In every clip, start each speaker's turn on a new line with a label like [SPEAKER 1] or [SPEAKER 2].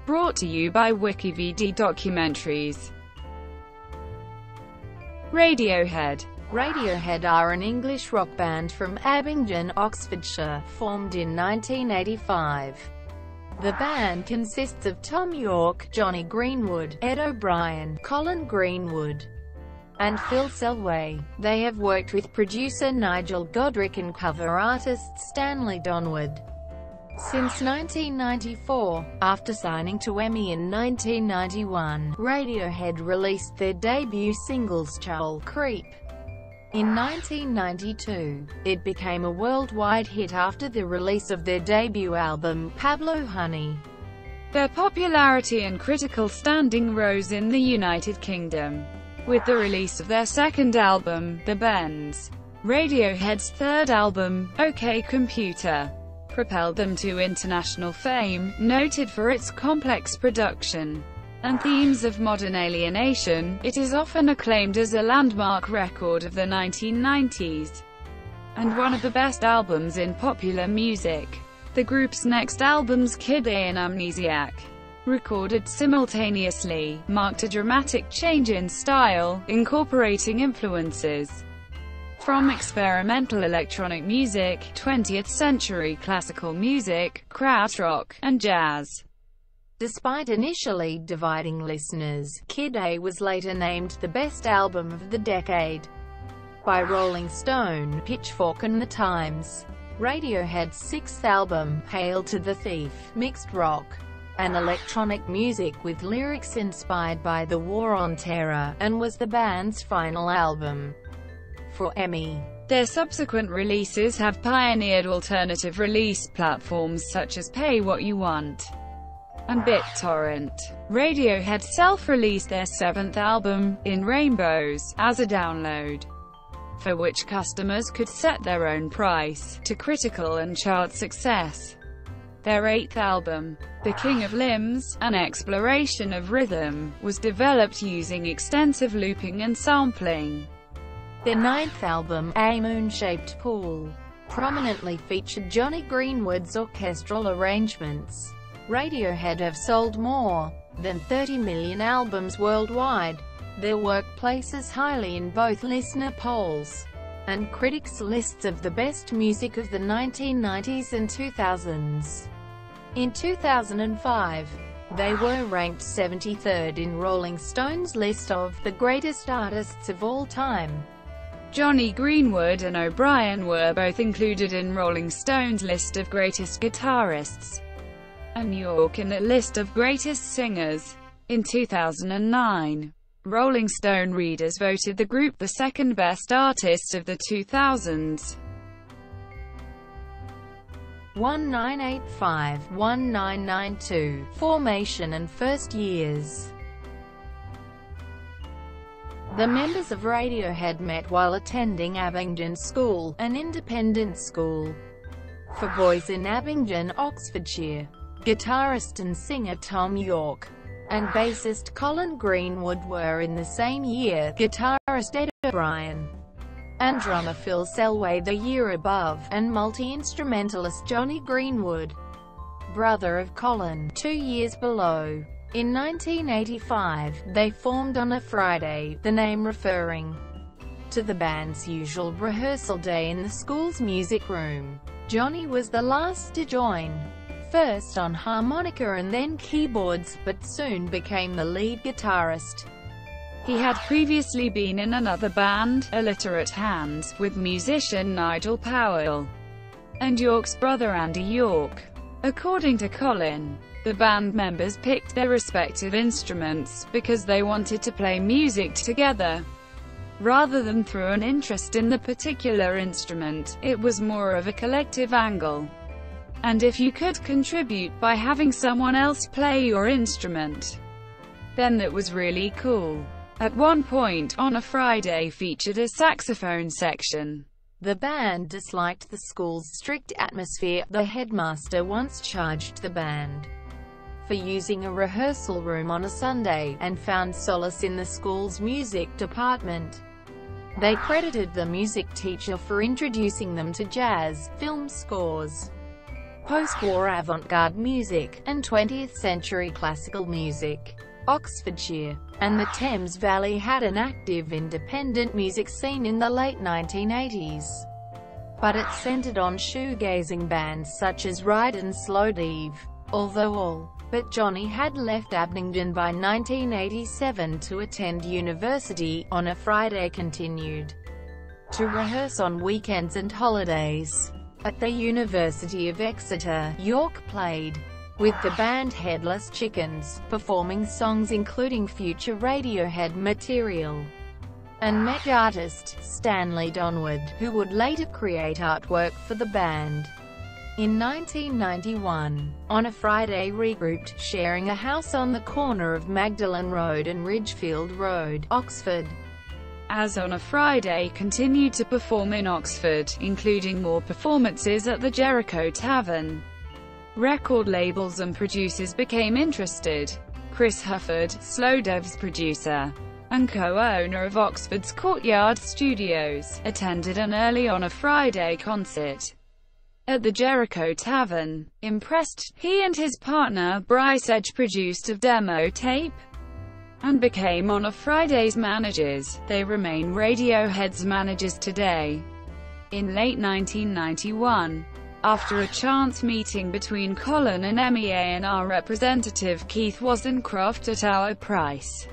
[SPEAKER 1] brought to you by WikiVD Documentaries. Radiohead.
[SPEAKER 2] Radiohead are an English rock band from Abingdon, Oxfordshire, formed in 1985. The band consists of Thom Yorke, Jonny Greenwood, Ed O'Brien, Colin Greenwood, and Phil Selway. They have worked with producer Nigel Godrich and cover artist Stanley Donwood since 1994. After signing to EMI in 1991, Radiohead released their debut singles Charles Creep. In 1992, it became a worldwide hit after the release of their debut album, Pablo Honey.
[SPEAKER 1] Their popularity and critical standing rose in the United Kingdom with the release of their second album, The Bends. Radiohead's third album, OK Computer, propelled them to international fame, noted for its complex production and themes of modern alienation. It is often acclaimed as a landmark record of the 1990s, and one of the best albums in popular music. The group's next albums, Kid A and Amnesiac, recorded simultaneously, marked a dramatic change in style, incorporating influences from experimental electronic music, 20th-century classical music, krautrock, and jazz.
[SPEAKER 2] Despite initially dividing listeners, Kid A was later named the best album of the decade by Rolling Stone, Pitchfork and The Times. Radiohead's sixth album, Hail to the Thief, mixed rock and electronic music with lyrics inspired by the War on Terror, and was the band's final album for EMI.
[SPEAKER 1] Their subsequent releases have pioneered alternative release platforms such as Pay What You Want and BitTorrent. Radiohead self-released their seventh album, In Rainbows, as a download, for which customers could set their own price, to critical and chart success. Their eighth album, The King of Limbs, an exploration of rhythm, was developed using extensive looping and sampling.
[SPEAKER 2] Their ninth album, A Moon-Shaped Pool, prominently featured Jonny Greenwood's orchestral arrangements. Radiohead have sold more than 30 million albums worldwide. Their work places highly in both listener polls and critics' lists of the best music of the 1990s and 2000s. In 2005, they were ranked 73rd in Rolling Stone's list of the greatest artists of all time.
[SPEAKER 1] Jonny Greenwood and O'Brien were both included in Rolling Stone's list of greatest guitarists, and Yorke in the list of greatest singers. In 2009, Rolling Stone readers voted the group the second best artist of the 2000s.
[SPEAKER 2] 1985-1992, Formation and First Years. The members of Radiohead met while attending Abingdon School, an independent school for boys in Abingdon, Oxfordshire. Guitarist and singer Thom Yorke and bassist Colin Greenwood were in the same year, guitarist Ed O'Brien and drummer Phil Selway the year above, and multi-instrumentalist Jonny Greenwood, brother of Colin, 2 years below. In 1985, they formed on a Friday, the name referring to the band's usual rehearsal day in the school's music room. Jonny was the last to join, first on harmonica and then keyboards, but soon became the lead guitarist. He had previously been in another band, Illiterate Hands, with musician Nigel Powell and Yorke's brother Andy Yorke. According to Colin, the band members picked their respective instruments because they wanted to play music together, rather than through an interest in the particular instrument. It was more of a collective angle, and if you could contribute by having someone else play your instrument, then that was really cool. At one point, On a Friday featured a saxophone section. The band disliked the school's strict atmosphere. The headmaster once charged the band for using a rehearsal room on a Sunday, and found solace in the school's music department. They credited the music teacher for introducing them to jazz, film scores, post-war avant-garde music, and 20th-century classical music. Oxfordshire and the Thames Valley had an active independent music scene in the late 1980s, but it centered on shoegazing bands such as Ride and Slowdive. Although all but Jonny had left Abingdon by 1987 to attend university, On a Friday continued to rehearse on weekends and holidays. At the University of Exeter, Yorke played with the band Headless Chickens, performing songs including future Radiohead material, and met artist Stanley Donwood, who would later create artwork for the band. In 1991, On a Friday regrouped, sharing a house on the corner of Magdalen Road and Ridgefield Road, Oxford.
[SPEAKER 1] As On a Friday continued to perform in Oxford, including more performances at the Jericho Tavern, record labels and producers became interested. Chris Hufford, Slowdive's producer and co-owner of Oxford's Courtyard Studios, attended an early On a Friday concert at the Jericho Tavern. Impressed, he and his partner Bryce Edge produced a demo tape and became On a Friday's managers. They remain Radiohead's managers today. In late 1991, after a chance meeting between Colin and A&R representative Keith Wozencroft at Our Price,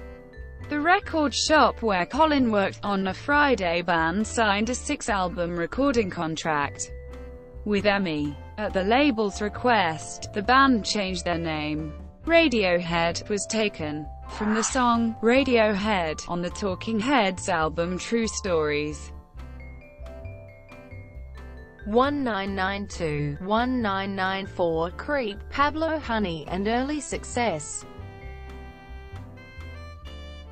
[SPEAKER 1] the record shop where Colin worked, On a Friday band signed a 6-album recording contract with EMI. At the label's request, the band changed their name. Radiohead was taken from the song Radiohead on the Talking Heads album True Stories.
[SPEAKER 2] 1992, 1994, Creep, Pablo Honey, and early success.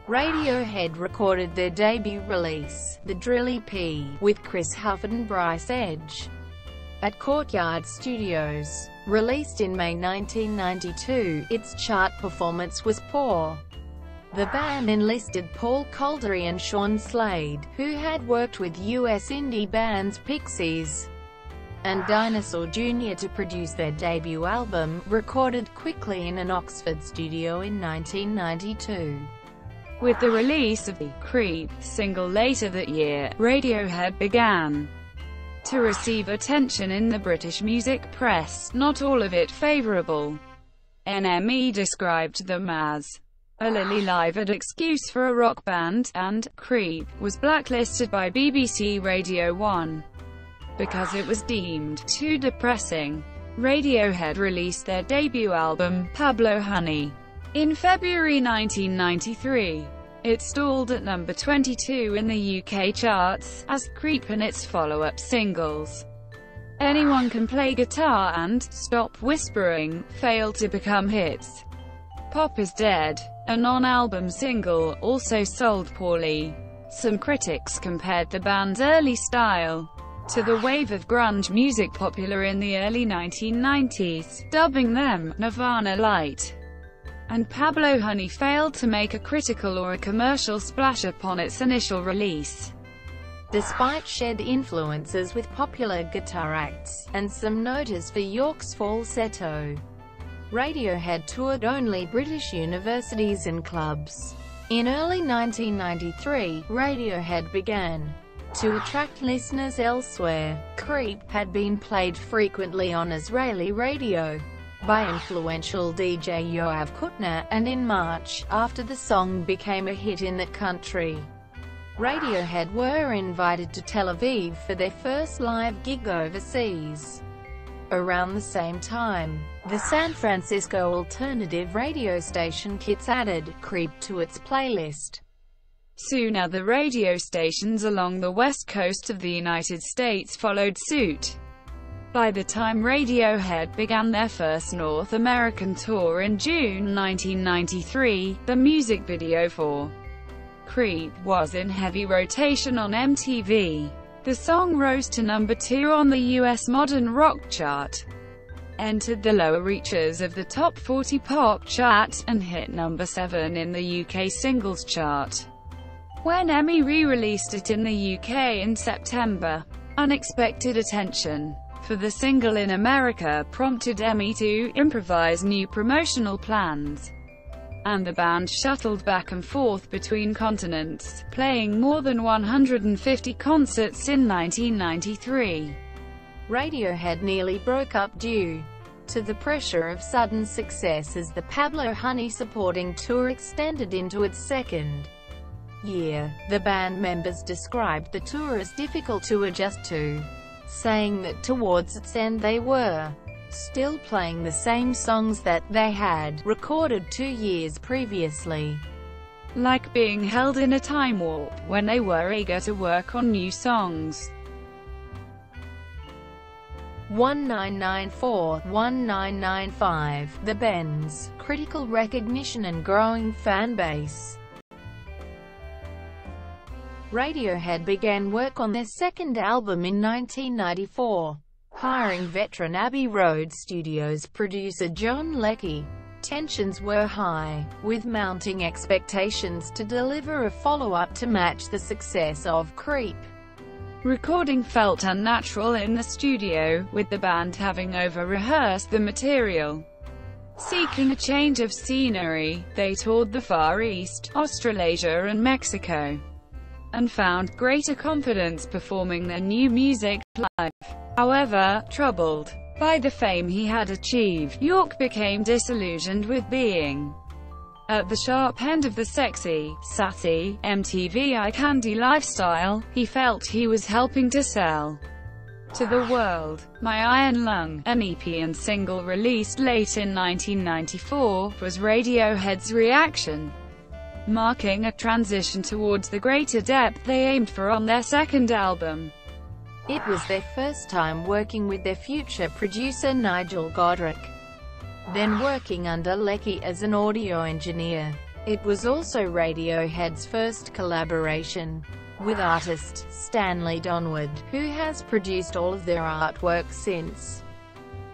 [SPEAKER 2] Radiohead recorded their debut release, The Drill EP, with Chris Hufford and Bryce Edge at Courtyard Studios. Released in May 1992, its chart performance was poor. The band enlisted Paul Caldery and Sean Slade, who had worked with US indie bands Pixies and Dinosaur Jr. to produce their debut album, recorded quickly in an Oxford studio in 1992.
[SPEAKER 1] With the release of the Creep single later that year, Radiohead began to receive attention in the British music press, not all of it favourable. NME described them as a lily-livered excuse for a rock band, and Creep was blacklisted by BBC Radio 1 because it was deemed too depressing. Radiohead released their debut album, Pablo Honey, in February 1993. It stalled at number 22 in the UK charts, as Creep and its follow-up singles, Anyone Can Play Guitar and Stop Whispering, failed to become hits. Pop Is Dead, a non-album single, also sold poorly. Some critics compared the band's early style to the wave of grunge music popular in the early 1990s, dubbing them Nirvana Light. And Pablo Honey failed to make a critical or a commercial splash upon its initial release. Despite shared influences with popular guitar acts, and some notice for Yorke's falsetto, Radiohead toured only British universities and clubs. In early 1993, Radiohead began to attract listeners elsewhere. Creep had been played frequently on Israeli radio by influential DJ Yoav Kutner, and in March, after the song became a hit in that country, Radiohead were invited to Tel Aviv for their first live gig overseas. Around the same time, the San Francisco alternative radio station KITS added Creep to its playlist. Soon other radio stations along the west coast of the United States followed suit. By the time Radiohead began their first North American tour in June 1993, the music video for Creep was in heavy rotation on MTV. The song rose to number 2 on the US Modern Rock chart, entered the lower reaches of the Top 40 Pop chart, and hit number 7 in the UK Singles chart. When EMI re-released it in the UK in September, unexpected attention for the single in America prompted EMI to improvise new promotional plans, and the band shuttled back and forth between continents, playing more than 150 concerts in 1993.
[SPEAKER 2] Radiohead nearly broke up due to the pressure of sudden success as the Pablo Honey supporting tour extended into its second year. The band members described the tour as difficult to adjust to, saying that towards its end they were still playing the same songs that they had recorded 2 years previously.
[SPEAKER 1] Like being held in a time warp, when they were eager to work on new songs.
[SPEAKER 2] 1994-1995, The Bends, critical recognition and growing fan base. Radiohead began work on their second album in 1994, hiring veteran Abbey Road Studios producer John Leckie. Tensions were high, with mounting expectations to deliver a follow-up to match the success of Creep.
[SPEAKER 1] Recording felt unnatural in the studio, with the band having over-rehearsed the material. Seeking a change of scenery, they toured the Far East, Australasia and Mexico, and found greater confidence performing their new music live. However, troubled by the fame he had achieved, Yorke became disillusioned with being at the sharp end of the sexy, sassy, MTV eye candy lifestyle. He felt he was helping to sell to the world. My Iron Lung, an EP and single released late in 1994, was Radiohead's reaction, marking a transition towards the greater depth they aimed for on their second album.
[SPEAKER 2] It was their first time working with their future producer Nigel Godrich, then working under Leckie as an audio engineer. It was also Radiohead's first collaboration with artist Stanley Donwood, who has produced all of their artwork since.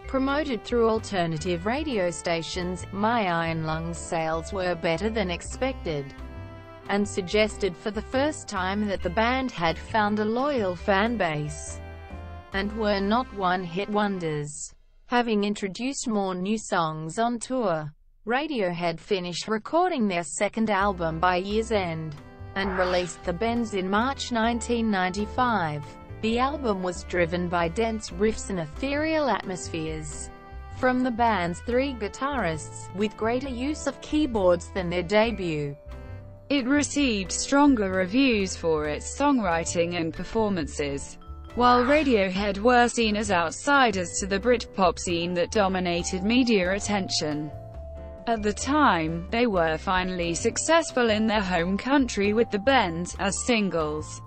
[SPEAKER 2] Promoted through alternative radio stations, My Iron Lungs sales were better than expected, and suggested for the first time that the band had found a loyal fan base, and were not one-hit wonders. Having introduced more new songs on tour, Radiohead finished recording their second album by year's end, and released The Bends in March 1995. The album was driven by dense riffs and ethereal atmospheres from the band's 3 guitarists, with greater use of keyboards than their debut. It received stronger reviews for its songwriting and performances. While Radiohead were seen as outsiders to the Britpop scene that dominated media attention at the time, they were finally successful in their home country with The Bends, as singles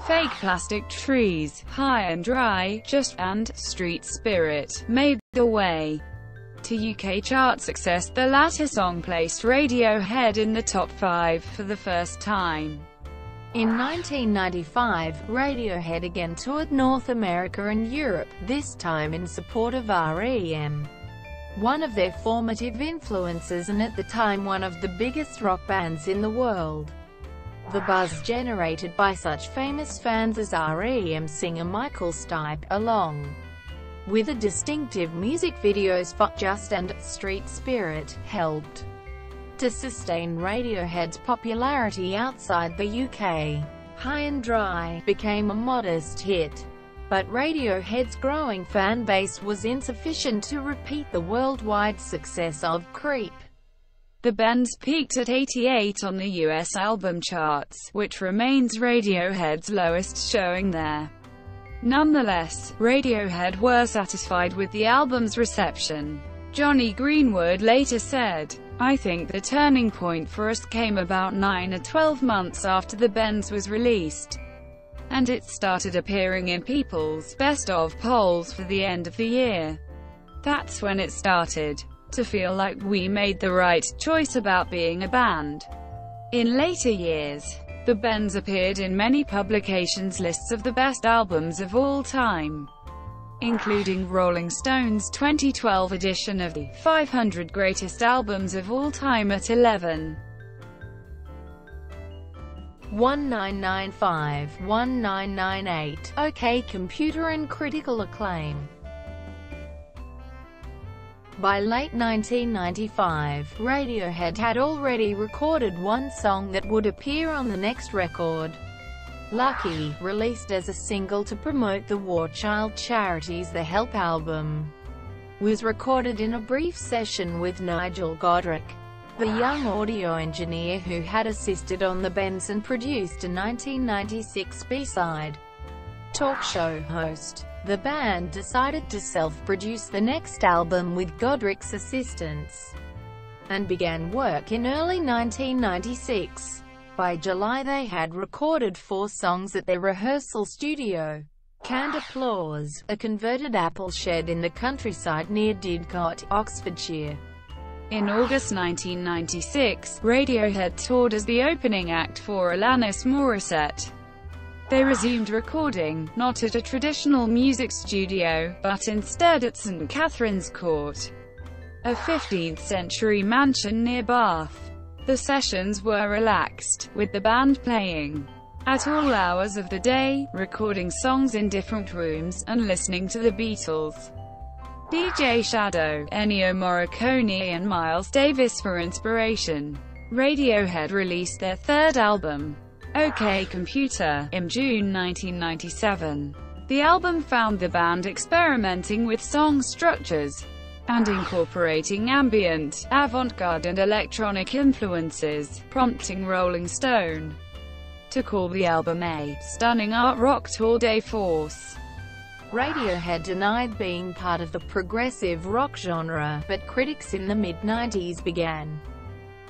[SPEAKER 2] Fake Plastic Trees, High and Dry, Just, and Street Spirit made their way to UK chart success. The latter song placed Radiohead in the top 5 for the first time. In 1995, Radiohead again toured North America and Europe, this time in support of REM, one of their formative influences and at the time one of the biggest rock bands in the world. The buzz generated by such famous fans as REM singer Michael Stipe, along with the distinctive music videos for Just and Street Spirit, helped to sustain Radiohead's popularity outside the UK. High and Dry became a modest hit, but Radiohead's growing fan base was insufficient to repeat the worldwide success of Creep. The Bends peaked at 88 on the US album charts, which remains Radiohead's lowest showing there. Nonetheless, Radiohead were satisfied with the album's reception. Jonny Greenwood later said, "I think the turning point for us came about 9 or 12 months after The Bends was released, and it started appearing in people's best-of polls for the end of the year. That's when it started to feel like we made the right choice about being a band." In later years, The Bends appeared in many publications' lists of the best albums of all time, including Rolling Stone's 2012 edition of the 500 Greatest Albums of All Time at 11. 1995, 1998, OK Computer and critical acclaim. By late 1995, Radiohead had already recorded one song that would appear on the next record. Lucky, released as a single to promote the war child charity's The Help album, was recorded in a brief session with Nigel Godrich, the young audio engineer who had assisted on the bends and produced a 1996 B-side. Talk show host. The band decided to self-produce the next album with Godrich's assistance, and began work in early 1996. By July they had recorded 4 songs at their rehearsal studio, Canned Applause, a converted apple shed in the countryside near Didcot, Oxfordshire.
[SPEAKER 1] In August 1996, Radiohead toured as the opening act for Alanis Morissette. They resumed recording, not at a traditional music studio, but instead at St Catherine's Court, a 15th-century mansion near Bath. The sessions were relaxed, with the band playing at all hours of the day, recording songs in different rooms, and listening to the Beatles, DJ Shadow, Ennio Morricone and Miles Davis for inspiration. Radiohead released their third album, OK Computer, in June 1997. The album found the band experimenting with song structures and incorporating ambient, avant-garde and electronic influences, prompting Rolling Stone to call the album a stunning art rock tour de force.
[SPEAKER 2] Radiohead denied being part of the progressive rock genre, but critics in the mid-90s began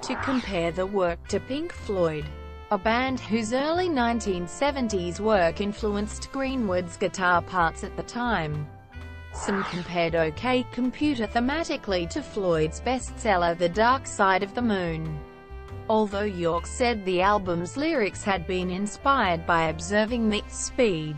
[SPEAKER 2] to compare the work to Pink Floyd, a band whose early 1970s work influenced Greenwood's guitar parts at the time. Some compared OK Computer thematically to Floyd's bestseller The Dark Side of the Moon, although Yorke said the album's lyrics had been inspired by observing the speed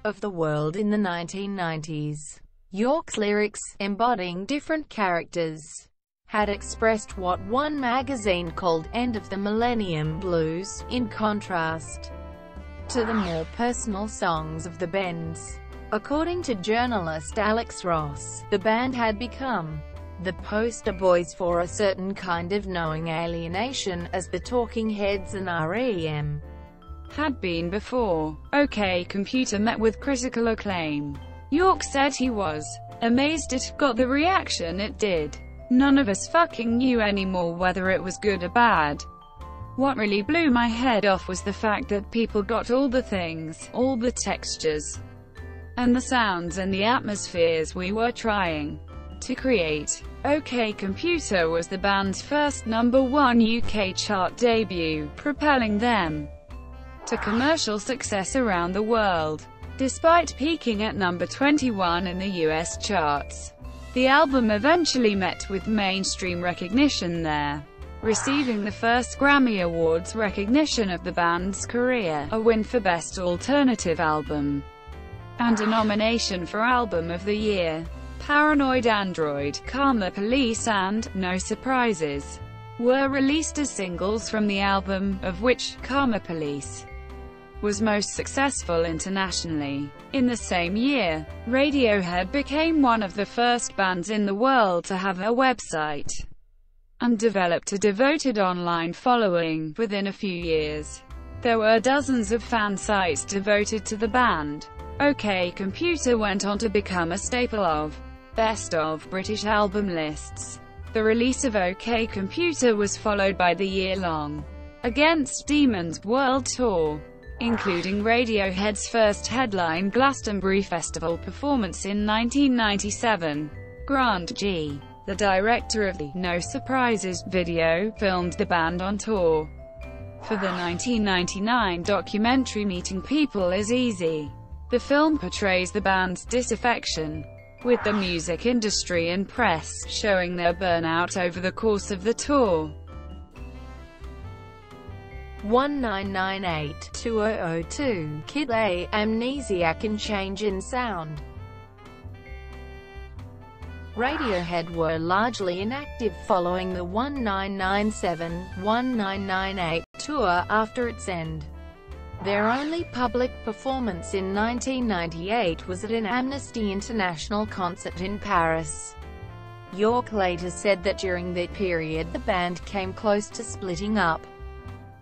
[SPEAKER 2] of the world in the 1990s. Yorke's lyrics, embodying different characters, had expressed what one magazine called "end of the millennium blues," in contrast to the more personal songs of the Bends. According to journalist Alex Ross, the band had become the poster boys for a certain kind of knowing alienation, as the Talking Heads and R.E.M.
[SPEAKER 1] had been before. OK Computer met with critical acclaim. Yorke said he was amazed it got the reaction it did. None of us fucking knew anymore whether it was good or bad. What really blew my head off was the fact that people got all the things, all the textures, and the sounds and the atmospheres we were trying to create. OK Computer was the band's first #1 UK chart debut, propelling them to commercial success around the world. Despite peaking at number 21 in the US charts, the album eventually met with mainstream recognition there, receiving the first Grammy Awards recognition of the band's career, a win for Best Alternative Album, and a nomination for Album of the Year. Paranoid Android, Karma Police and No Surprises were released as singles from the album, of which Karma Police was most successful internationally. In the same year, Radiohead became one of the first bands in the world to have a website, and developed a devoted online following. Within a few years, there were dozens of fan sites devoted to the band. OK Computer went on to become a staple of Best of British album lists. The release of OK Computer was followed by the year-long Against Demons World Tour, including Radiohead's first headline Glastonbury Festival performance in 1997. Grant G., the director of the No Surprises video, filmed the band on tour for the 1999 documentary Meeting People is Easy. The film portrays the band's disaffection with the music industry and press, showing their burnout over the course of the tour.
[SPEAKER 2] 1998-2002, Kid A, Amnesiac and Change in Sound. Radiohead were largely inactive following the 1997-1998 tour after its end. Their only public performance in 1998 was at an Amnesty International concert in Paris. Yorke later said that during that period the band came close to splitting up,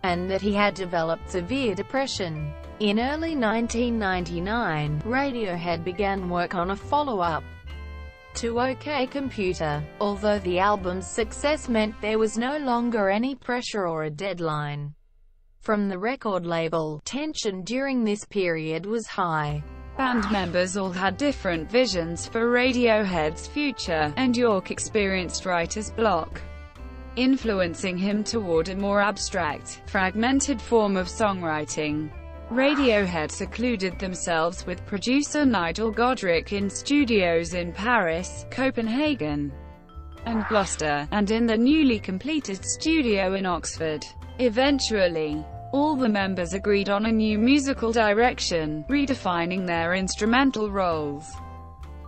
[SPEAKER 2] and that he had developed severe depression. In early 1999, Radiohead began work on a follow-up to OK Computer, although the album's success meant there was no longer any pressure or a deadline from the record label. Tension during this period was high.
[SPEAKER 1] Band members all had different visions for Radiohead's future, and Yorke experienced writer's block, influencing him toward a more abstract, fragmented form of songwriting. Radiohead secluded themselves with producer Nigel Godrich in studios in Paris, Copenhagen, and Gloucester, and in the newly completed studio in Oxford. Eventually, all the members agreed on a new musical direction, redefining their instrumental roles.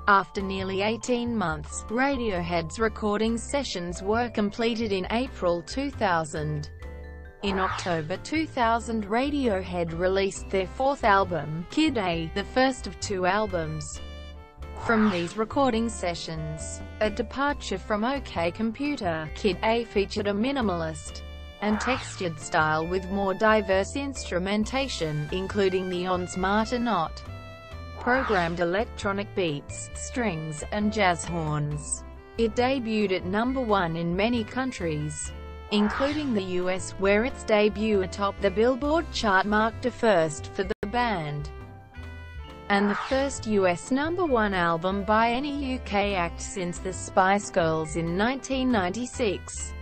[SPEAKER 2] After nearly 18 months, Radiohead's recording sessions were completed in April 2000. In October 2000, Radiohead released their fourth album, Kid A, the first of two albums from these recording sessions. A departure from OK Computer, Kid A featured a minimalist and textured style with more diverse instrumentation, including the on-smarter not programmed electronic beats, strings, and jazz horns. It debuted at #1 in many countries, including the US, where its debut atop the Billboard chart marked a first for the band, and the first US #1 album by any UK act since the Spice Girls in 1996.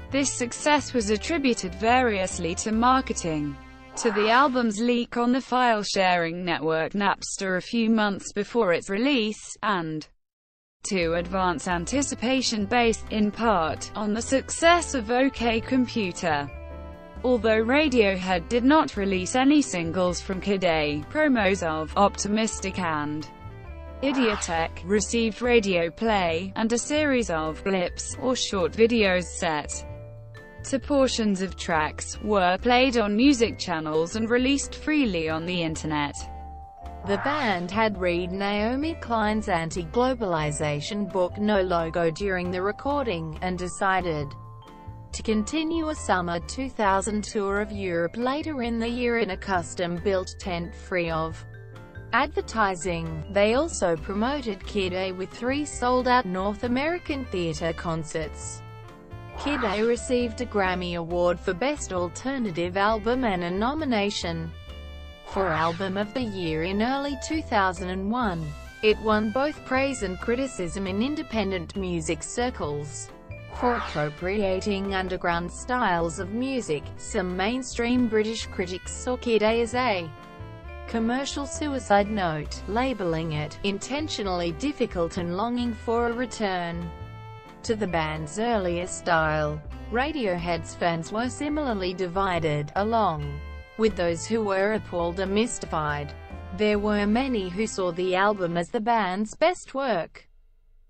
[SPEAKER 1] This success was attributed variously to marketing, to the album's leak on the file-sharing network Napster a few months before its release, and to advance anticipation based, in part, on the success of OK Computer. Although Radiohead did not release any singles from Kid A, promos of Optimistic and Idiotic received radio play, and a series of clips, or short videos set to portions of tracks, were played on music channels and released freely on the Internet.
[SPEAKER 2] The band had read Naomi Klein's anti-globalization book No Logo during the recording, and decided to continue a summer 2000 tour of Europe later in the year in a custom-built tent free of advertising. They also promoted Kid A with 3 sold-out North American theater concerts. Kid A received a Grammy Award for Best Alternative Album and a nomination for Album of the Year in early 2001. It won both praise and criticism in independent music circles for appropriating underground styles of music. Some mainstream British critics saw Kid A as a commercial suicide note, labeling it intentionally difficult and longing for a return to the band's earlier style. Radiohead's fans were similarly divided, along with those who were appalled or mystified. There were many who saw the album as the band's best work.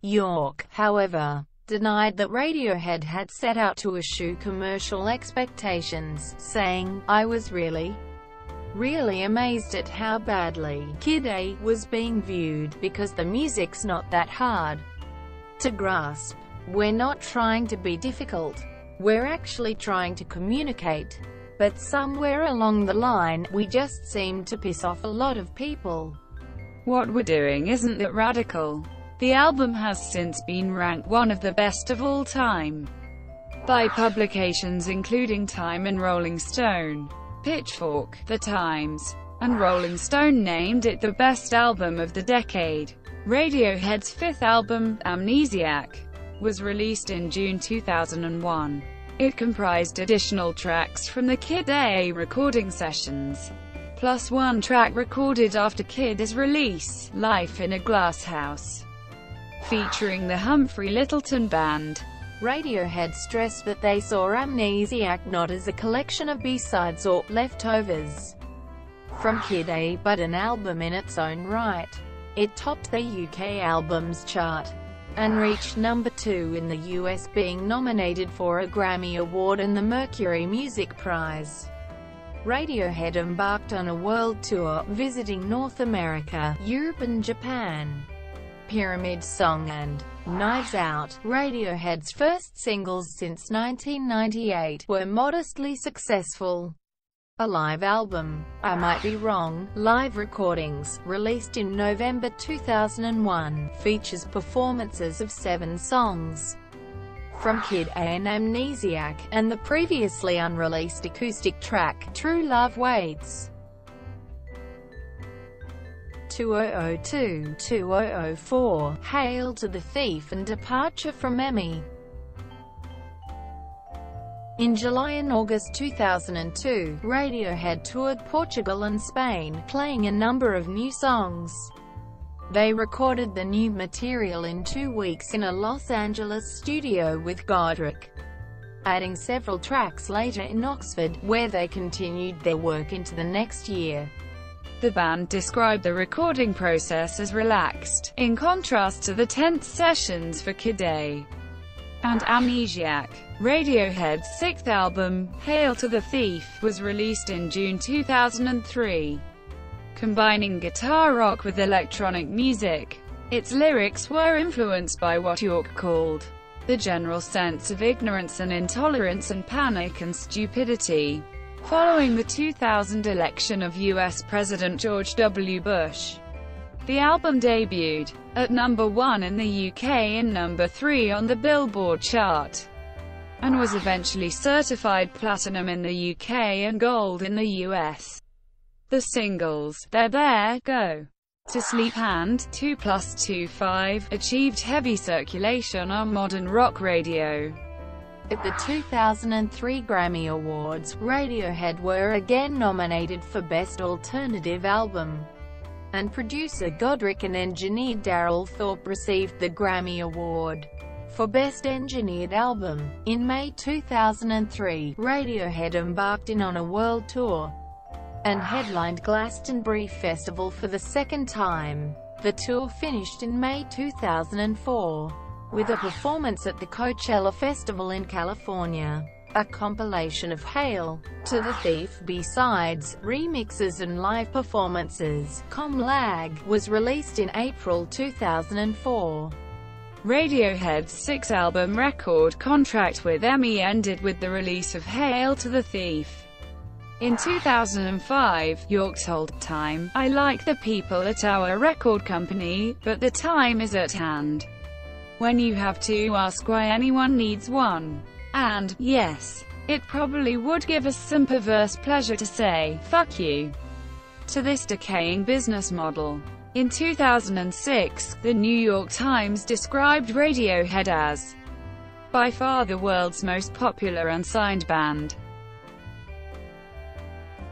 [SPEAKER 2] Yorke, however, denied that Radiohead had set out to eschew commercial expectations, saying, "I was really amazed at how badly Kid A was being viewed, because the music's not that hard to grasp. We're not trying to be difficult. We're actually trying to communicate. But somewhere along the line, we just seem to piss off a lot of people.
[SPEAKER 1] What we're doing isn't that radical." The album has since been ranked one of the best of all time by publications including Time and Rolling Stone. Pitchfork, The Times, and Rolling Stone named it the best album of the decade. Radiohead's fifth album, Amnesiac, was released in June 2001. It comprised additional tracks from the Kid A recording sessions, plus one track recorded after Kid A's release, Life in a Glass House, featuring the Humphrey Lyttelton Band.
[SPEAKER 2] Radiohead stressed that they saw Amnesiac not as a collection of B-sides or leftovers from Kid A, but an album in its own right. It topped the UK albums chart and reached number 2 in the US, being nominated for a Grammy Award and the Mercury Music Prize. Radiohead embarked on a world tour, visiting North America, Europe and Japan. Pyramid Song and Knives Out, Radiohead's first singles since 1998, were modestly successful. A live album, I Might Be Wrong, live recordings, released in November 2001, features performances of 7 songs from Kid A and Amnesiac, and the previously unreleased acoustic track, True Love Waits. 2002-2004, Hail to the Thief and Departure from Emmy. In July and August 2002, Radiohead toured Portugal and Spain, playing a number of new songs. They recorded the new material in 2 weeks in a Los Angeles studio with Godrich, adding several tracks later in Oxford, where they continued their work into the next year.
[SPEAKER 1] The band described the recording process as relaxed, in contrast to the tense sessions for Kid A and Amnesiac. Radiohead's 6th album, Hail to the Thief, was released in June 2003. Combining guitar rock with electronic music. Its lyrics were influenced by what Yorke called the general sense of ignorance and intolerance and panic and stupidity following the 2000 election of U.S. President George W. Bush. The album debuted at number 1 in the UK and number 3 on the Billboard chart, and was eventually certified platinum in the UK and gold in the US. The singles, There There, Go to Sleep and 2+2 achieved heavy circulation on modern rock radio. At the 2003 Grammy Awards, Radiohead were again nominated for Best Alternative Album, and producer Godrich and engineer Daryl Thorpe received the Grammy Award for Best Engineered Album. In May 2003, Radiohead embarked on a world tour and headlined Glastonbury Festival for the second time. The tour finished in May 2004 with a performance at the Coachella Festival in California. A compilation of Hail to the Thief B-sides, remixes and live performances, Com Lag, was released in April 2004. Radiohead's 6-album record contract with EMI ended with the release of Hail to the Thief. In 2005, Yorke told Time, "I like the people at our record company, but the time is at hand when you have to ask why anyone needs one. And, yes, it probably would give us some perverse pleasure to say, fuck you, to this decaying business model." In 2006, the New York Times described Radiohead as by far the world's most popular unsigned band.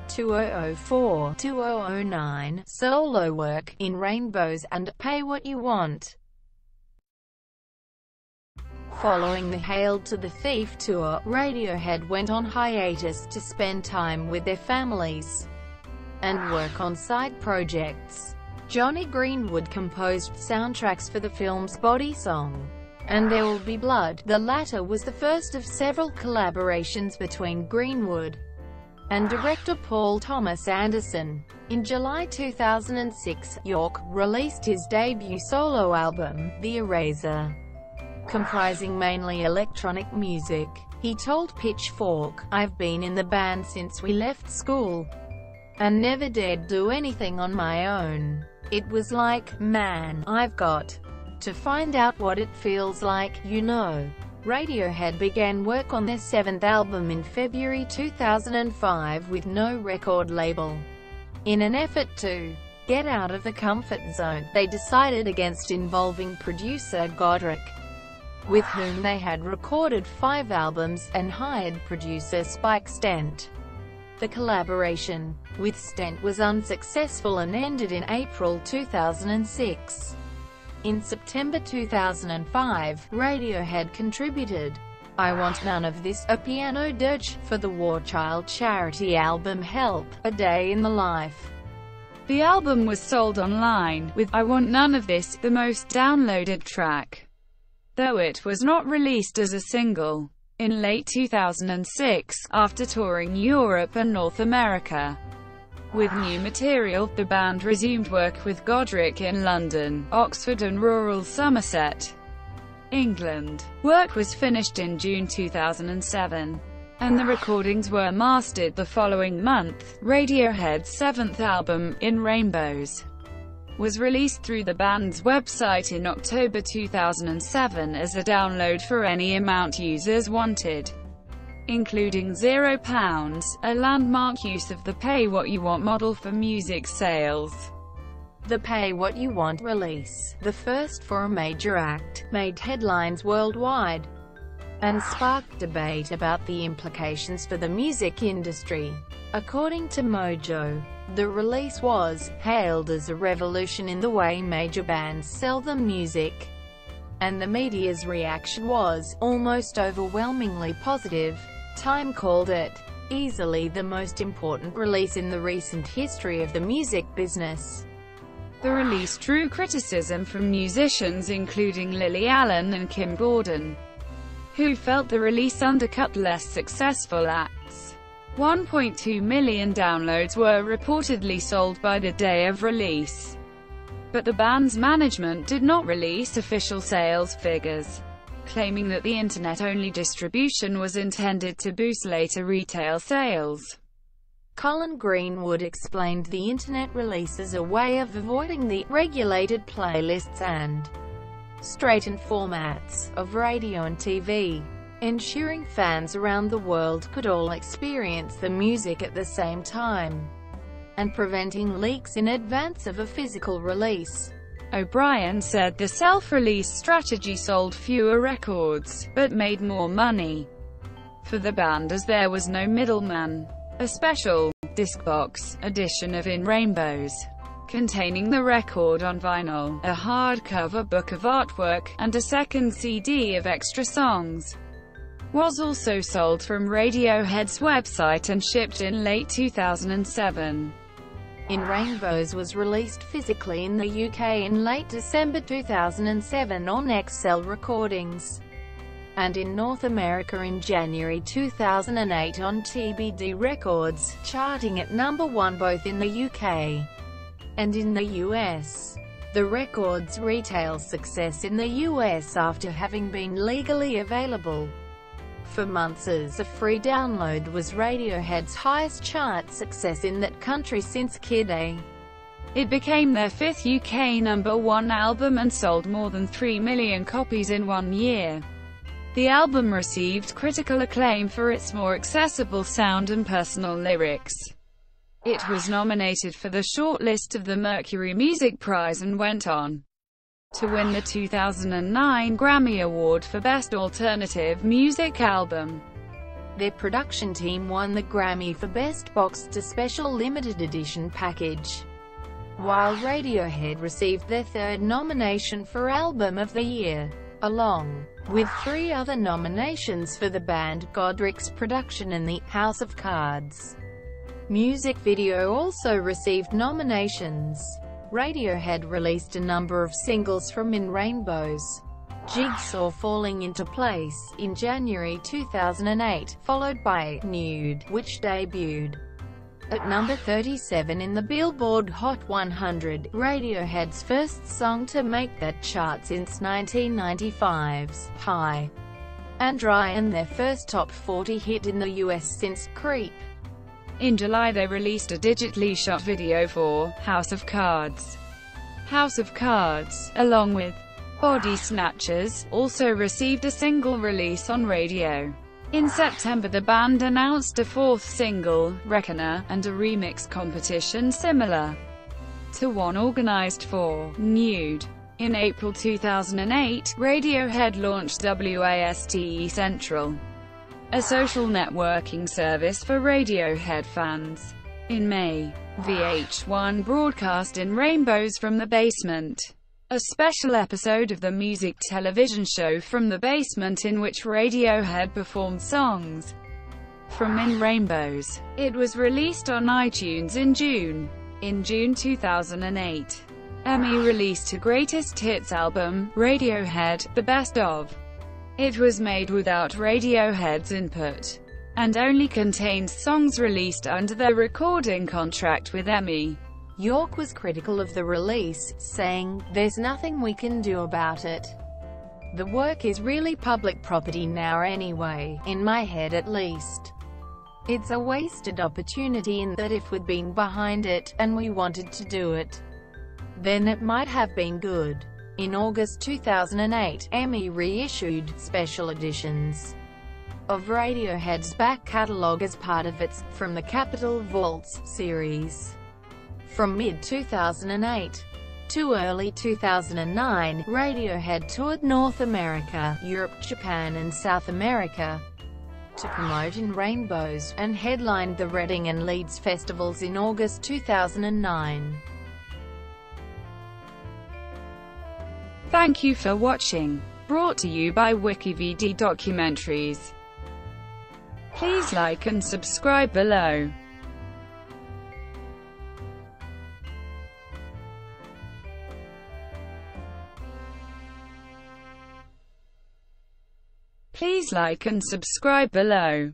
[SPEAKER 1] 2004-2009, solo work, In Rainbows and Pay What You Want. Following the Hail to the Thief tour, Radiohead went on hiatus to spend time with their families and work on side projects. Jonny Greenwood composed soundtracks for the films Body Song and There Will Be Blood. The latter was the first of several collaborations between Greenwood and director Paul Thomas Anderson. In July 2006, Yorke released his debut solo album, The Eraser, comprising mainly electronic music. He told Pitchfork, "I've been in the band since we left school, and never dared do anything on my own. It was like, man, I've got to find out what it feels like, you know." Radiohead began work on their 7th album in February 2005 with no record label. In an effort to get out of the comfort zone, they decided against involving producer Godrich, with whom they had recorded 5 albums, and hired producer Spike Stent. The collaboration with Stent was unsuccessful and ended in April 2006. In September 2005, Radiohead contributed I Want None of This, a piano dirge, for the War Child charity album Help, A Day in the Life. The album was sold online, with I Want None of This, the most downloaded track. though it was not released as a single. In late 2006, after touring Europe and North America with new material, the band resumed work with Godrich in London, Oxford and rural Somerset, England. Work was finished in June 2007, and the recordings were mastered the following month. Radiohead's seventh album, In Rainbows, was released through the band's website in October 2007 as a download for any amount users wanted, including £0, a landmark use of the Pay What You Want model for music sales.
[SPEAKER 2] The Pay What You Want release, the first for a major act, made headlines worldwide and sparked debate about the implications for the music industry. According to Mojo, the release was hailed as a revolution in the way major bands sell their music, and the media's reaction was almost overwhelmingly positive. Time called it easily the most important release in the recent history of the music business.
[SPEAKER 1] The release drew criticism from musicians including Lily Allen and Kim Gordon, who felt the release undercut less successful acts. 1.2 million downloads were reportedly sold by the day of release, but the band's management did not release official sales figures, claiming that the internet-only distribution was intended to boost later retail sales.
[SPEAKER 2] Colin Greenwood explained the internet release as a way of avoiding the regulated playlists and straightened formats of radio and TV, ensuring fans around the world could all experience the music at the same time, and preventing leaks in advance of a physical release.
[SPEAKER 1] O'Brien said the self-release strategy sold fewer records, but made more money for the band as there was no middleman. A special discbox edition of In Rainbows, containing the record on vinyl, a hardcover book of artwork, and a second CD of extra songs, was also sold from Radiohead's website and shipped in late 2007.
[SPEAKER 2] In Rainbows was released physically in the UK in late December 2007 on XL Recordings, and in North America in January 2008 on TBD Records, charting at number 1 both in the UK and in the US. The record's retail success in the US after having been legally available for months as a free download was Radiohead's highest chart success in that country since Kid A. It became their fifth UK #1 album and sold more than 3 million copies in 1 year. The album received critical acclaim for its more accessible sound and personal lyrics. It was nominated for the shortlist of the Mercury Music Prize and went on to win the 2009 Grammy Award for Best Alternative Music Album. Their production team won the Grammy for Best Boxed Special Limited Edition Package, while Radiohead received their third nomination for Album of the Year, along with 3 other nominations for the band Godrich's production and the House of Cards music video also received nominations. Radiohead released a number of singles from In Rainbows, Jigsaw Falling Into Place, in January 2008, followed by Nude, which debuted at number 37 in the Billboard Hot 100, Radiohead's first song to make that chart since 1995's High and Dry, and their first top 40 hit in the US since Creep. In July they released a digitally shot video for House of Cards. House of Cards, along with Body Snatchers, also received a single release on radio. In September the band announced a 4th single, Reckoner, and a remix competition similar to one organized for Nude. In April 2008, Radiohead launched WASTE Central, a social networking service for Radiohead fans. In May, VH1 broadcast In Rainbows from the Basement, a special episode of the music television show From the Basement in which Radiohead performed songs from In Rainbows. It was released on iTunes in June 2008.
[SPEAKER 1] Emmy released a greatest hits album, Radiohead, The Best Of. It was made without Radiohead's input, and only contains songs released under their recording contract with Emmy.
[SPEAKER 2] Yorke was critical of the release, saying, "There's nothing we can do about it. The work is really public property now anyway, in my head at least. It's a wasted opportunity in that if we'd been behind it, and we wanted to do it, then it might have been good." In August 2008, Emmy reissued special editions of Radiohead's back catalogue as part of its From the Capitol Vaults series. From mid-2008 to early 2009, Radiohead toured North America, Europe, Japan and South America to promote In Rainbows, and headlined the Reading and Leeds festivals in August 2009.
[SPEAKER 1] Thank you for watching. Brought to you by WikiVD Documentaries. Please like and subscribe below. Please like and subscribe below.